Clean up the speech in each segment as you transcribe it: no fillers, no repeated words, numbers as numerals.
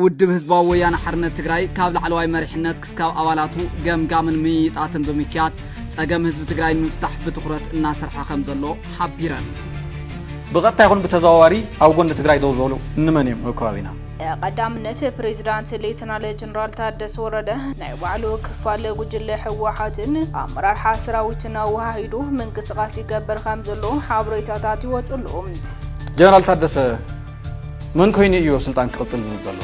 ውድብ ህዝባዊ ወያነ ሓርነት ትግራይ ካብ ላዕለዋይ መሪሕነት ክስካብ ኣባላቱ ገምጋምን ምይጣትን ብምክያድ ጸገም ህዝቢ ትግራይ ንምፍታሕ ብትኹረት እናሰርሐ ከም ዘሎ ሓቢረን بغتا يكون بتزاوري أو قلنا تقرأي دوزولو نمنيم وكوابينا قدامنا بريزيدنت ليتنال جنرال تادس ورده نايوعلو كفال وجل حواحاتن أمرار حاسراويتنا وهايدو من قسقاسي قبر خامزلو حابريتاتاتي وطلهم جنرال تادس من كويني إيو سلطان كرسل زلزلو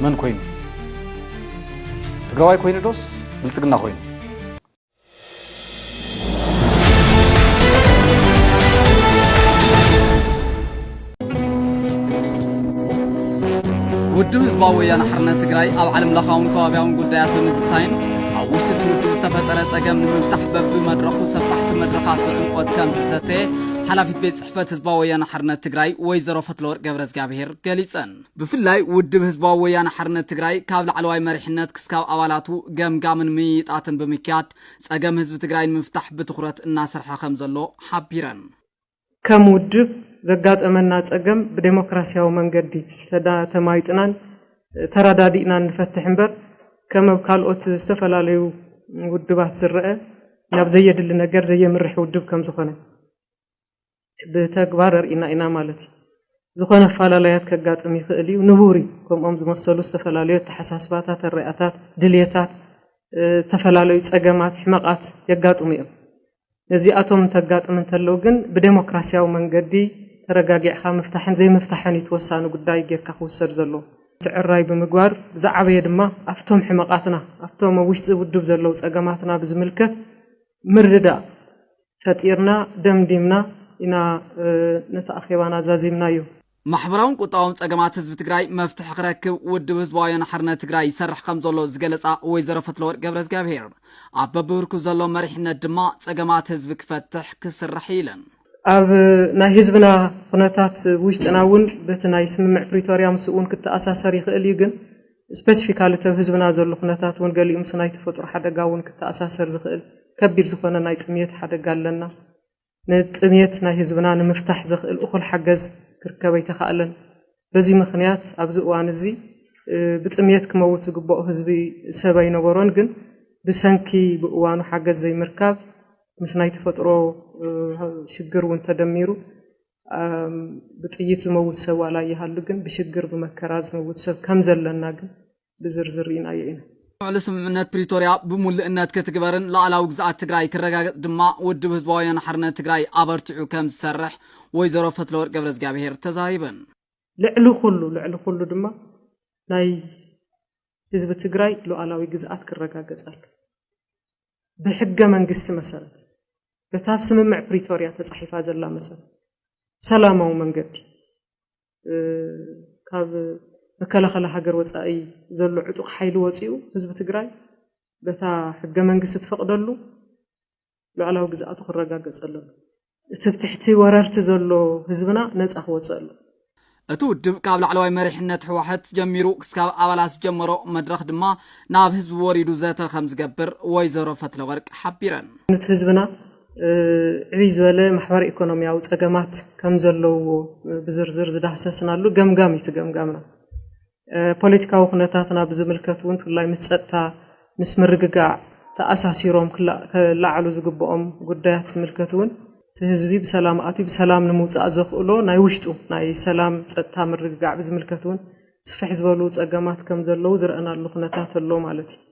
من كويني تقرأي كويني دوس بلسقنا كويني ውድብ ህዝባዊ ወያነ ሓርነት ትግራይ ኣብ ዓለም ለኻውን ከባቢያውን ጉዳያት ብምዝታይን ኣብ ውሽጢ ውድብ ዝተፈጠረ ጸገም ንምፍታሕ በብመድረኹ ሰፋሕቲ መድረኻት ብዕምቆት ከም ዝሰተየ ሓላፊት ቤት ጽሕፈት ህዝባዊ ወያነ ሓርነት ትግራይ ወይዘሮ ፈትለወርቅ ገብረእግዚአብሔር ገሊጸን ብፍላይ ውድብ ህዝባዊ ወያነ ሓርነት ትግራይ ካብ ላዕለዋይ መሪሕነት ክስካብ ኣባላቱ ገምጋምን ምይጣትን ብምክያድ ጸገም ህዝቢ ትግራይ ንምፍታሕ ብትኹረት እናሰርሐ ከም ዘሎ ሓቢረን ከም ውድብ ዘጋጠመና ጸገም በዲሞክራሲያዊ መንገዲ ተማይጥናን ተራዳዲና ንፈትሕ እምበር ከም ካልኦት ዝተፈላልዩ ውድባት ዝረአ ናብ ዘየድሊ ነገር ዘየምርሕ ውድብ ከም ዝኾነ ብተግባር ኢና ማለት ዝኾነ ፈላለያት ከጋጥም ይኽእል እዩ ንቡሪ ከምኦም ዝመሰሉ ዝተፈላልዩ ተሓሳስባታት ርኣያታት ድልየታት ተፈላልዩ ጸገማት ሕመቃት የጋጥሙ እዮም ነዚኣቶም ተጋጥም እንተለው ግን በዲሞክራሲያዊ መንገዲ ተረጋጊዕኻ መፍታሕን ዘይመፍታሕን ይተወሳኑ ጉዳይ ጌርካ ክውሰድ ዘሎ ትዕራይ ብምግባር ብዛዕበየ ድማ ኣፍቶም ሕመቃትና ኣፍቶም ውሽጢ ውድብ ዘለው ጸገማትና ብዝምልከት ምርዳ ፈጢርና ደምዲምና ኢና ነተኣኺባና ዛዚምናዮ ማሕበራውን ቁጣውን ጸገማት ህዝቢ ትግራይ መፍትሕ ክረክብ ውድብ ህዝባዊ ወያነ ሓርነት ትግራይ ይሰርሕ ከም ዘሎ ዝገለጻ ወይዘሮ ፈትለወርቅ ገብረእግዚአብሔር ኣብ በብብርኩ ዘሎ መሪሕነት ድማ ጸገማት ህዝቢ ክፈትሕ ክስራሕ ኢለን ኣብ ናይ ህዝብና ኩነታት ውሽጥናውን በቲ ናይ ስምምዕ ፕሪቶሪያ ምስኡን ክትኣሳሰር ይኽእል እዩ ግን ስፔሲፊካሊ ተብ ህዝብና ዘሎ ኩነታት ውን ገሊኡ ምስ ናይ ተፈጥሮ ሓደጋ ውን ክትኣሳሰር ዝኽእል ከቢድ ዝኾነ ናይ ጥምየት ሓደጋ ኣለና ንጥምየት ናይ ህዝብና ንምፍታሕ ዝኽእል እኹል ሓገዝ ክርከብ ኣይተኻእለን በዚ ምኽንያት ኣብዚ እዋን እዚ ብጥምየት ክመውት ዝግብኦ ህዝቢ ሰብ ኣይነበሮን ግን ብሰንኪ ብእዋኑ ሓገዝ ዘይምርካብ ምስ ናይ ተፈጥሮ ሽግር ውን ተደሚሩ ብጥይት ዝመውት ሰብ ዋላ ይሃሉ ግን ብሽግር ብመከራ ዝመውት ሰብ ከም ዘለና ግን ብዝርዝር ኢና የኢና على سمعنا بريتوريا بملئنات كتكبرن لا على وجزات تجري كرجع دماء ودب هزبايان حرنا تجري عبرتعو كم تسرح ويزرو فتلور قبل زجابهير تزايبا لعلو كله دماء ناي حزب تجري لو على وجزات كرجع جزال بحجة من قست مثلا بتعرف سمع بريتوريا تصحيفات زلا مثلا سلامة ومن قد كاب بكلا خلا حجر وصاي زلو عطق حيل وصيو حزب تجري بتا حق منقست فقدلو لو على وجزاته كرجاجص الله تفتحتي وررت زلو حزبنا نصح وصلو اتودب قبل علوي مريحነት حواحت جميرو كسكاب ابلاس جمرو مدرخ دما ناب حزب وريدو زاته خمس جبر ويزرو فتلورق حبيرن نت حزبنا عيز ولا محور ايكونومياو ጸገማት ከም ዘለው بزرزر ዝዳህሰስናሉ ገምጋም ይተገምጋምና ፖለቲካዊ ኩነታትና ብዝምልከቱን ፍላይ ምስጸጥታ ምስ ምርግጋዕ ተኣሳሲሮም ክላዓሉ ዝግብኦም ጉዳያት ዝምልከቱን ህዝቢ ብሰላም ኣቱ ብሰላም ንምውጻእ ዘኽእሎ ናይ ውሽጡ ናይ ሰላም ጸጥታ ምርግጋዕ ብዝምልከቱን ስፍሕ ዝበሉ ጸገማት ከም ዘለው ዝረአናሉ ኩነታት ኣሎ ማለት እዩ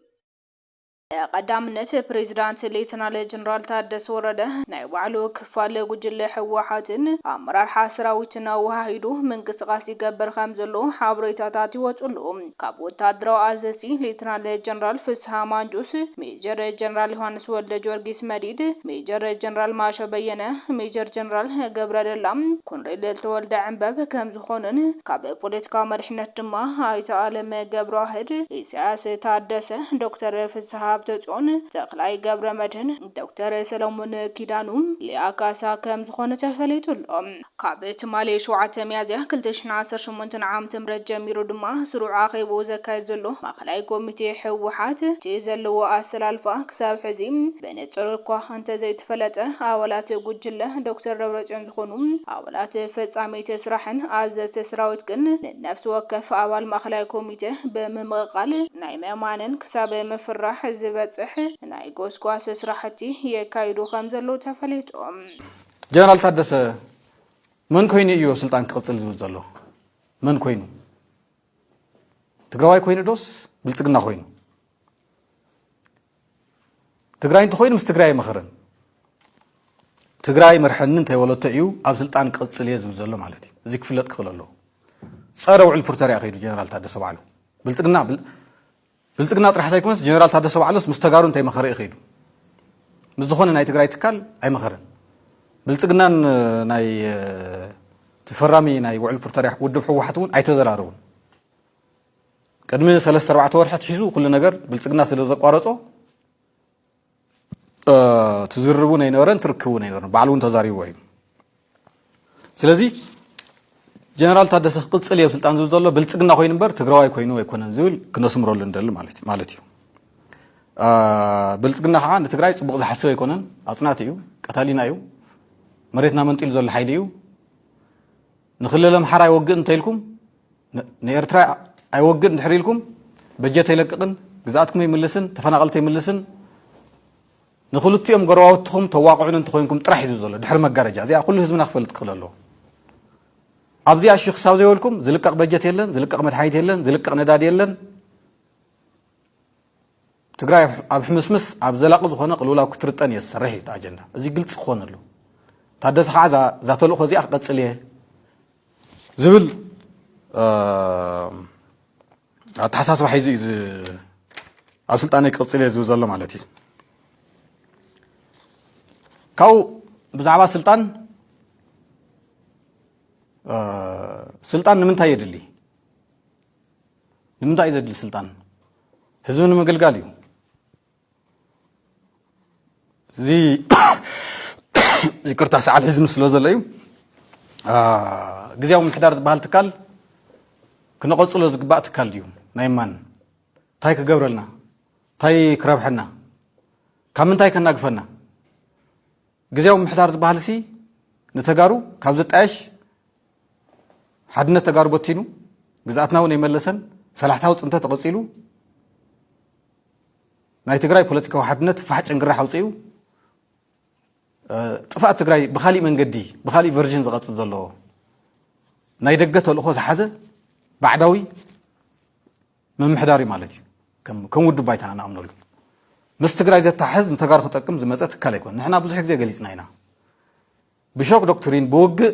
قدامنا بريزيدنت ليتنال جنرال تادس ورده نايوعلو كفال وجل حواحاتن أمرار حاسراويتنا وهايدو من قسقاسي قبر خامزلو حابريتاتاتي وطلهم كابو تادرو عزيزي ليتنال جنرال فسها مانجوس ميجر جنرال يوحنس ولد جورجيس مديد ميجر جنرال ماشا بينا ميجر جنرال قبر دلام كونريل تولد عنباب كامزخونن كابو بوليتكا مرحنة دما هايتا عالم قبر واحد إساس تادس دكتور فسها ደብረጽዮን ተክላይ ገብረ መድህን ዶክተር ሰለሞን ኪዳኑም ሊአካሳ ከም ዝኾነ ተፈለይቱሎም ካብ ትማሊ 7 ሚያዝያ 2018 ዓም ትምረት ጀሚሩ ድማ ስሩዕ አኺቡ ዘካይድ ዘሎ ማእከላይ ኮሚቴ ሕወሓት ዘለዎ አሰላልፋ ክሳብ ሕዚ በንጹር እኳ እንተ ዘይተፈለጠ አባላት ጉጅለ ዶክተር ደብረጽዮን ዝኾኑ አባላት ፈጻሚት ስራሕን አዘዝተ ሰራዊት ግን ነፍስ ወከፍ አባል ማእከላይ ኮሚቴ በመምቃል ናይ መማንን ክሳብ መፍራህ ዝበጽሕ ናይ ጎስጓስ ስራሕቲ የካይዱ ከም ዘሎ ተፈለይቶም ጀነራል ታደሰ ምን ኮይኑ እዩ ስልጣን ክቅጽል ዝብል ዘሎ ምን ኮይኑ ትግራዋይ ኮይኑ ዶስ ብልጽግና ኮይኑ ትግራይ እንተ ኮይኑ ምስ ትግራይ መኸረን ትግራይ መርሐን እንተ ወለተ እዩ ኣብ ስልጣን ክቅጽል ዝብል ዘሎ ማለት እዩ እዚ ክፍለጥ ክኽእል ኣሎ ጸረ ውዕል ፕሪቶሪያ ከይዱ ጀነራል ታደሰ ባዕሉ ብልጽግና ጥራሕ ሳይኮንስ ጀነራል ታደሰ ባዕሉስ ምስ ተጋሩ እንታይ መኸረ ይኸይዱ ምስ ዝኾነ ናይ ትግራይ ትካል ኣይመኸረን ብልጽግናን ናይ ተፈራሚ ናይ ውዕል ፕሪቶሪያ ውድብ ሕወሓት እውን ኣይተዘራረቡን ቅድሚ 3-4 ወርሒ ሒዙ ኩሉ ነገር ብልጽግና ስለ ዘቋረጾ ትዝርቡ ነይነበረን ትርክቡ ነይነበረን ባዕሉ እውን ተዛሪቡ እዩ ስለዚ ጀነራል ታደሰ ክቅጽል የብ ስልጣን ዝብል ዘሎ ብልጽግና ኮይኑ እምበር ትግራዋይ ኮይኑ ኣይኮነን ዝብል ክነስምረሉ እንደሊ ማለት እዩ ብልጽግና ከዓ ንትግራይ ጽቡቕ ዝሓስብ ኣይኮነን ኣጽናት እዩ ቀታሊና እዩ መሬትና መንጢሉ ዘሎ ሓይሊ እዩ ንክልል ኣምሓራ ይወግእ እንተኢልኩም ንኤርትራ ኣይወግእ እንድሕር ኢልኩም በጀት ኣይለቅቕን ግዛኣትኩም ኣይምልስን ተፈናቐልቲ ኣይምልስን ንኽልቲኦም ገረባውትኹም ተዋቅዑን እንተኮይንኩም ጥራሕ እዩ ዘሎ ድሕሪ መጋረጃ እዚኣ ኩሉ ህዝብና ክፈልጥ ክኽእል ኣለዎ ኣብዚ ኣሽኹ ክሳብ ዘይበልኩም ዝልቀቕ በጀት የለን ዝልቀቕ መድሓኒት የለን ዝልቀቕ ነዳዲ የለን ትግራይ ኣብ ሕምስምስ ኣብ ዘላቂ ዝኾነ ቅልውላው ክትርጠን እየ ዝሰርሕ እዩ ኣጀንዳ እዚ ግልጽ ክኾን ኣሎ ታደሰ ከዓ እዛ ተልእኾ እዚኣ ክቐጽል እየ ዝብል ኣተሓሳስባ ሒዙ እዩ ኣብ ስልጣነይ ክቕጽል እየ ዝብል ዘሎ ማለት እዩ ካብኡ ብዛዕባ ስልጣን ንምንታይ የድሊ ንምንታይ እዩ ዘድሊ ስልጣን ህዝቢ ንምግልጋል እዩ እዚ ይቅርታ ሰዓል ሒዝኑ ስለ ዘሎ እዩ ግዜያዊ ምምሕዳር ዝበሃል ትካል ክነቐጽሎ ዝግባእ ትካል ድዩ ናይ ማን እንታይ ክገብረልና እንታይ ክረብሐና ካብ ምንታይ ከናግፈና ግዜያዊ ምምሕዳር ዝበሃል ሲ ንተጋሩ ካብ ዝጣየሽ ሓድነት ተጋሩ በቲኑ ግዛኣትና እውን ኣይመለሰን ሰላሕታዊ ፅንተ ተቐጺሉ ናይ ትግራይ ፖለቲካዊ ሓድነት ፋሕ ጭንግራሕ ኣውፅኡ ጥፋእ ትግራይ ብኻሊእ መንገዲ ብኻሊእ ቨርዥን ዝቐጽል ዘለዎ ናይ ደገ ተልእኾ ዝሓዘ ባዕዳዊ ምምሕዳር እዩ ማለት እዩ ከም ውድብ ባይታና ንኣምነሉ ምስ ትግራይ ዘተሓዝ ንተጋሩ ክጠቅም ዝመፀ ትካል ኣይኮን ንሕና ብዙሕ ግዜ ገሊፅና ኢና ብሾክ ዶክትሪን ብውግእ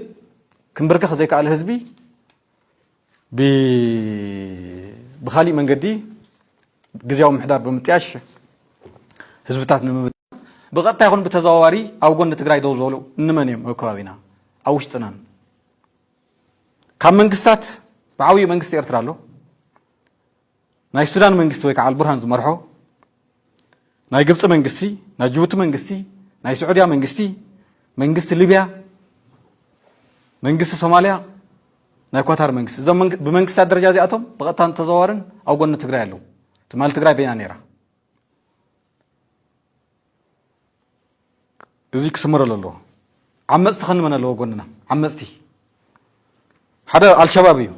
ክንብርከኽ ዘይከኣለ ህዝቢ ብኻሊእ መንገዲ ግዜያዊ ምምሕዳር ብምጥያሽ ህዝብታት ንምብታን ብቐጥታ ይኹን ብተዘዋዋሪ ኣብ ጎኒ ትግራይ ደው ዝበሉ እንመን እዮም ኣብ ከባቢና ኣብ ውሽጥናን ካብ መንግስታት ብዓብዪ መንግስቲ ኤርትራ ኣሎ ናይ ሱዳን መንግስቲ ወይ ከዓ አልቡርሃን ዝመርሖ ናይ ግብጽ መንግስቲ ናይ ጅቡቲ መንግስቲ ናይ ስዑድያ መንግስቲ መንግስቲ ሊብያ መንግስቲ ሶማሊያ ናይ ኳታር መንግስቲ እዞም ብመንግስታት ደረጃ እዚኣቶም ብቐጥታ ተዘዋዋርን ኣብ ጎኒ ትግራይ ኣለዉ ትማል ትግራይ በይና ነይራ እዚ ክስምረሉ ኣለዎ ዓመፅቲ ክንመን ኣለዎ ጎንና ዓመፅቲ ሓደ አልሸባብ እዩ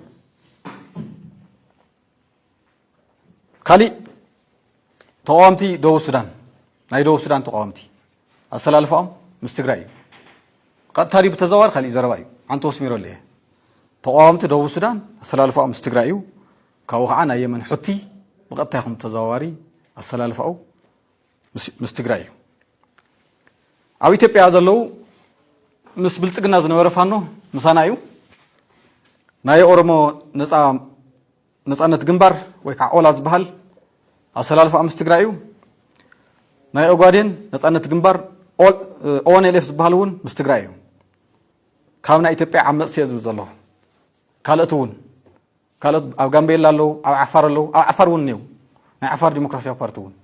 ካሊእ ተቃዋምቲ ደቡብ ሱዳን ናይ ደቡብ ሱዳን ተቃዋምቲ ኣሰላልፈኦም ምስ ትግራይ እዩ ቀጥታ ዲ ብተዘዋዋሪ ካሊእ ዘረባ እዩ ዓንተ ወስሚሮ ኣለየ ተቃዋምቲ ደቡብ ሱዳን ኣሰላልፈኦም ምስ ትግራይ እዩ ካብኡ ከዓ ናይ የመን ሕቲ ብቐጥታ ይኹም ተዘዋዋሪ ኣሰላልፈው ምስ ትግራይ እዩ ኣብ ኢትዮጵያ ዘለው ምስ ብልጽግና ዝነበረ ፋኖ ምሳና እዩ ናይ ኦሮሞ ነፃነት ግንባር ወይ ከዓ ኦላ ዝበሃል ኣሰላልፈ ምስ ትግራይ እዩ ናይ ኦጋዴን ነፃነት ግንባር ኦንኤልኤፍ ዝበሃል እውን ምስ ትግራይ እዩ ካብ ናይ ኢትዮጵያ ዓመፅቲ እየ ዝብል ዘለኹ ካልኦት እውን ካልኦት ኣብ ጋምቤላ ኣለዉ ኣብ ዓፋር ኣለዉ ኣብ ዓፋር እውን እኒው ናይ ዓፋር ዲሞክራሲያዊ ፓርቲ እውን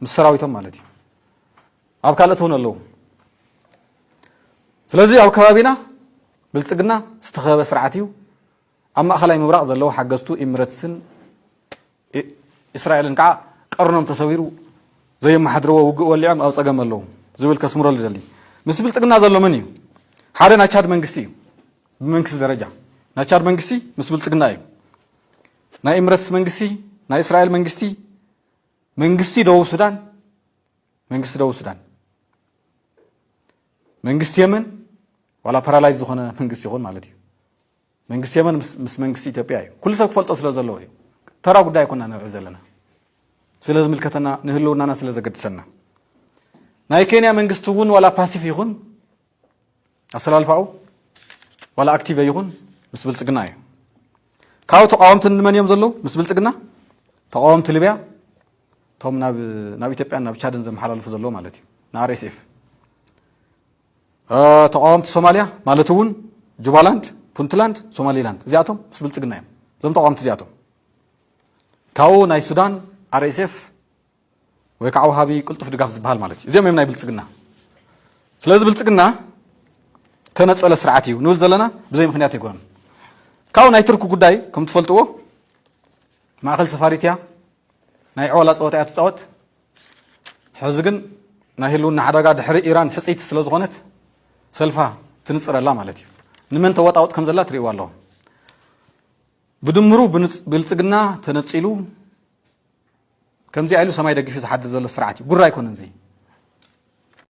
ምስ ሰራዊቶም ማለት እዩ ኣብ ካልኦት እውን ኣለዉ ስለዚ ኣብ ከባቢና ብልጽግና ዝተኸበበ ስርዓት እዩ ኣብ ማእኸላይ ምብራቕ ዘለዉ ሓገዝቱ ኤሚሬትስን እስራኤልን ከዓ ቀርኖም ተሰዊሩ ዘየመሓድርዎ ውግእ ወሊዖም ኣብ ፀገም ኣለዉ ዝብል ከስምረሉ ዘሊ ምስ ብልጽግና ዘሎ መን እዩ ሓደ ናይ ቻድ መንግስቲ እዩ ብመንግስቲ ደረጃ ናይ ቻድ መንግስቲ ምስ ብልጽግና እዩ ናይ ኤሚሬትስ መንግስቲ ናይ እስራኤል መንግስቲ መንግስቲ ደቡብ ሱዳን መንግስቲ የመን ዋላ ፓራላይዝ ዝኾነ መንግስቲ ይኹን ማለት እዩ መንግስቲ የመን ምስ መንግስቲ ኢትዮጵያ እዩ ኩሉ ሰብ ክፈልጦ ስለ ዘለዎ እዩ ተራ ጉዳይ ኣይኮንና ንርኢ ዘለና ስለ ዝምልከተና ንህልውናና ስለ ዘገድሰና ናይ ኬንያ መንግስቲ እውን ዋላ ፓሲፍ ይኹን ኣሰላልፋኡ ዋላ ኣክቲቭ ይኹን ምስ ብልጽግና እዩ ካብኡ ተቃወምቲ ንመን እዮም ዘለዉ ምስ ብልጽግና ተቃወምቲ ሊብያ ቶም ናብ ኢትዮጵያን ናብ ቻድን ዘመሓላልፉ ዘለዉ ማለት እዩ ንኣርኤስኤፍ ተቃወምቲ ሶማልያ ማለት እውን ጁባላንድ ፑንትላንድ ሶማሊላንድ እዚኣቶም ምስ ብልጽግና እዮም እዞም ተቃወምቲ እዚኣቶም ካብኡ ናይ ሱዳን ኣርኤስኤፍ ወይ ከዓ ወሃቢ ቅልጡፍ ድጋፍ ዝበሃል ማለት እዩ እዚኦም እዮም ናይ ብልጽግና ስለዚ ብልጽግና ተነፀለ ስርዓት እዩ ንብል ዘለና ብዘይ ምክንያት ኣይኮነን ካብኡ ናይ ትርኪ ጉዳይ ከም ትፈልጥዎ ማእኸል ሰፋሪትያ ናይ ዕወላ ፀወታ እያ ትፃወት ሕዚ ግን ናይ ህልውና ሓደጋ ድሕሪ ኢራን ሕፂት ስለ ዝኾነት ሰልፋ ትንፅረላ ማለት እዩ ንመን ተወጣውጥ ከም ዘላ ትርእይዎ ኣለኹም ብድምሩ ብልጽግና ተነፂሉ ከምዚ ኢሉ ሰማይ ደጊፉ ዝሓድር ዘሎ ስርዓት እዩ ጉራ ኣይኮነን እዚ